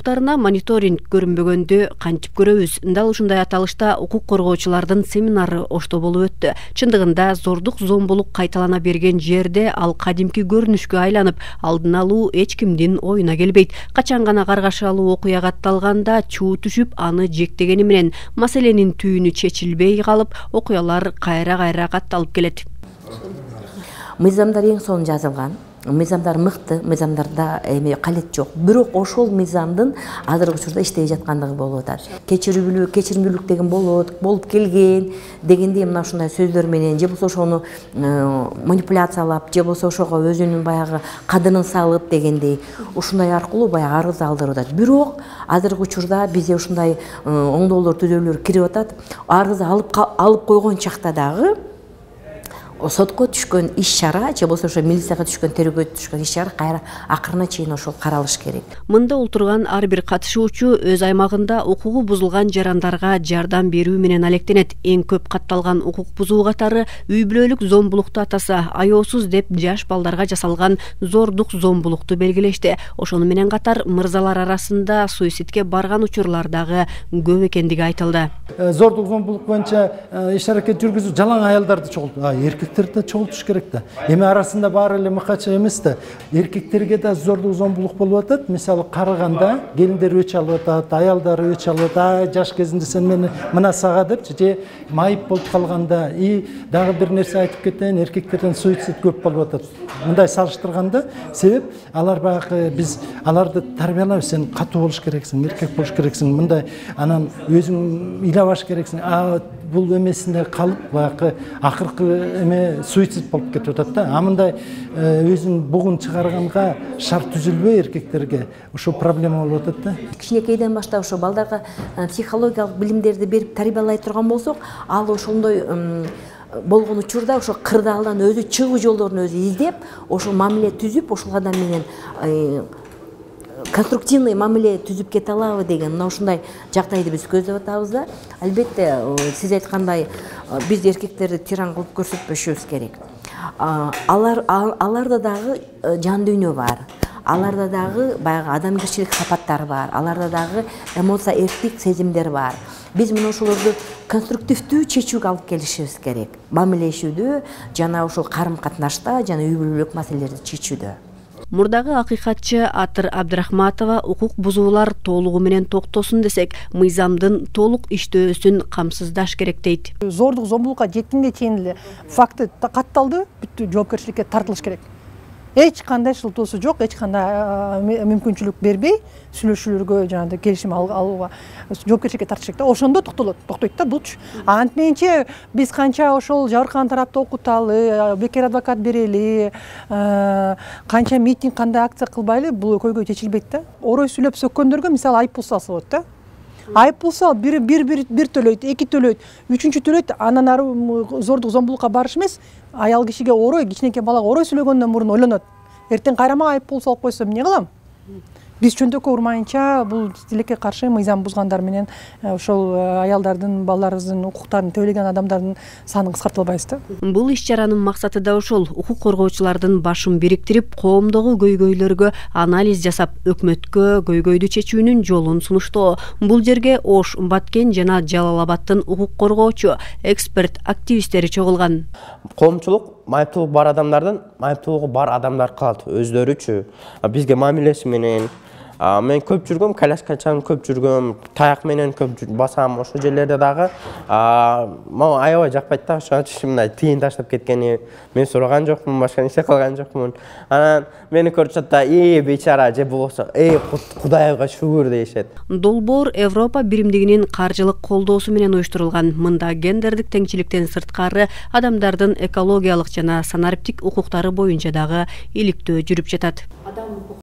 укуктарына мониторинг көрүнбөгөндө кантип көрөбүз? Дал ушундай аталышта укук коргоочулардын семинары Ошто болуп өттү. Чындыгында зордук зомбулук кайталана берген жерде ал кадимки көрүнүшкө айланып, алдын алуу эч кимдин оюна келбейт. Качан гана каргашалуу окуя катталганда чуу түшүп, аны жектегени менен маселенин түйүнү чечилбей калып, окуялар кайра катталып келет. Мыйзамдар эң сонун жазылган. Мыйзамдар мыкты, мыйзамдарда калет жок. Бирок ошол мыйзамдын азыркы учурда иштей жаткандыгы болуп атат. Кечирүүбүлүк деген болуп келген дегенде мына ушундай сөздөр менен же болсо ошону манипуляциялап, же болсо ошого өзүнүн баягы кадырын салып дегендей ушундай аркылуу баягы арыз алдырып атат. Бирок азыркы учурда бизде ушундай оңдоолор, түзөөлөр кирип атат. Арыз алып койгон чакта дагы сотко түшкөн иш-чара, же болсо ошо милицияга түшкөн, тергөөгө түшкөн иш-чара кайра акырына чейин ошол каралыш керек. Мында отурган ар бир катышуучу өз аймагында укугу бузулган жарандарга жардам берүү менен алектенет. Эң көп катталган укук бузуу катары үй бүлөлүк зомбулукту атаса, аяосуз деп жаш балдарга жасалган зордук зомбулукту белгилешти. Ошону менен катар мырзалар арасында суицидке барган учурлар дагы көп экендиги айтылды. Зордук зомбулук боюнча иш-аракет жүргүзүү жалаң аялдарды чогултуу, эркектерди чогултуш керек да. Эми арасында баары эле мыкача эмес да. Эркектерге да зордук зомбулук болуп атат. Мисалы карыганда келиндер өч алып атат, аялдар өч алып атат. Жаш кезинде сен мени мына сага деп же майып болуп калганда дагы бир нерсе айтып кетейин, эркектерден суицид көп болуп атат. Мындай салыштырганда себеп алар баягы биз аларды тарбиялап, сен катуу болуш керексиң, эркек болуш керексиң, мындай анан өзүң ыйлабаш керексиң. Бул эмесинде калып баягы акыркы суицид болуп кетип атат да. Мындай өзүн бугун чыгарганга шарт түзүлбөй эркектерге ошо проблема болуп атат да. Кичинекейден баштап ошо балдарга психологиялык билимдерди берип тарбиялай турган болсок, ал ошондой болгон учурда ошо кырдаалдан өзү чыгуу жолдорун өзү издеп, ошол мамиле түзүп, ошол адам менен конструктивный мамиле түзүп кете алабы деген мына ушундай жагдайды биз көздөп атабыз да. Албетте сиз айткандай биз эркектерди тиран кылып көрсөтпөшүбүз керек. Аларда дагы жан дүйнө бар. Аларда дагы баягы адамгерчилик сапаттары бар. Аларда дагы эмоция, эрктик сезимдер бар. Биз мына ошолорду конструктивдүү чечүүгө алып келишибиз керек. Мамилешүүдө, жана ошол карым-катнашта, жана үй бүлөлүк маселелерди чечүүдө. Мурдагы акыйкатчы Атыр Абдрахматова укук бузуулар толугу менен токтосун десек, мыйзамдын толук иштөөсүн камсыздаш керек дейт. Зордук зомбулукка жеткенге чейин эле факты катталды, бүттү, жоопкерчиликке тартылыш керек. Эч кандай шылтоосу жок, эч кандай мүмкүнчүлүк бербей сүйлөшүүлөргө, жанагы келишим алууга жоопкерчиликке тартыш керек да. Ошондо токтойт да булчу. Антменче биз канча ошол жабыркаган тарапты окуталы, бекер адвокат берели, канча митинг, кандай акция кылбайлы, бул экөйгө чечилбейт да. Орой сүйлөп сөккөндөргө мисалы айып пул салса болот да. Айып пул сал, бир төлөйт, эки төлөйт, үчүнчү төлөйт, анан ары зордук зомбулукка барыш эмес, аял кишиге орой, кичинекей балага орой сүйлөгөндөн мурун ойлонот. Эртең кайрама айып пул салып койсом эмне кылам? Биз чөнтөккө урмайынча бул тилекке каршы мыйзам бузгандар менен ошол аялдардын, балдарыбыздын укуктарын төлөгөн адамдардын санын кыскартылбайбыз да. Бул иш-чаранын максаты да ошол, укук коргоочулардын башын бириктирип, коомдогу көйгөйлөргө анализ жасап, өкмөткө көйгөйдү чечүүнүн жолун сунуштоо. Бул жерге Ош, Баткен жана Жалал Абадтын укук коргоочу, эксперт, активисттери чогулган. Коомчулук майыптуулугу бар адамдардын майыптуулугу бар адамдар кылат өздөрүчү. Бизге мамилеси менен мен көп жүргөм, коляскачан көп жүргөм, таяк менен көп басам, ошол жерлерде дагы мага аябай жакпайт да. Ошон үчүн мындай тыйын таштап кеткени мен сураган жокмун, башка нерсе кылган жокмун. Анан мени көрүшөт да, бейчара, же болсо Кудайга шүгүр дейишет. Долбоор Европа биримдигинин каржылык колдоосу менен уюштурулган. Мында гендердик теңчиликтен сырткары адамдардын экологиялык жана санариптик укуктары боюнча дагы иликтөө жүрүп жатат.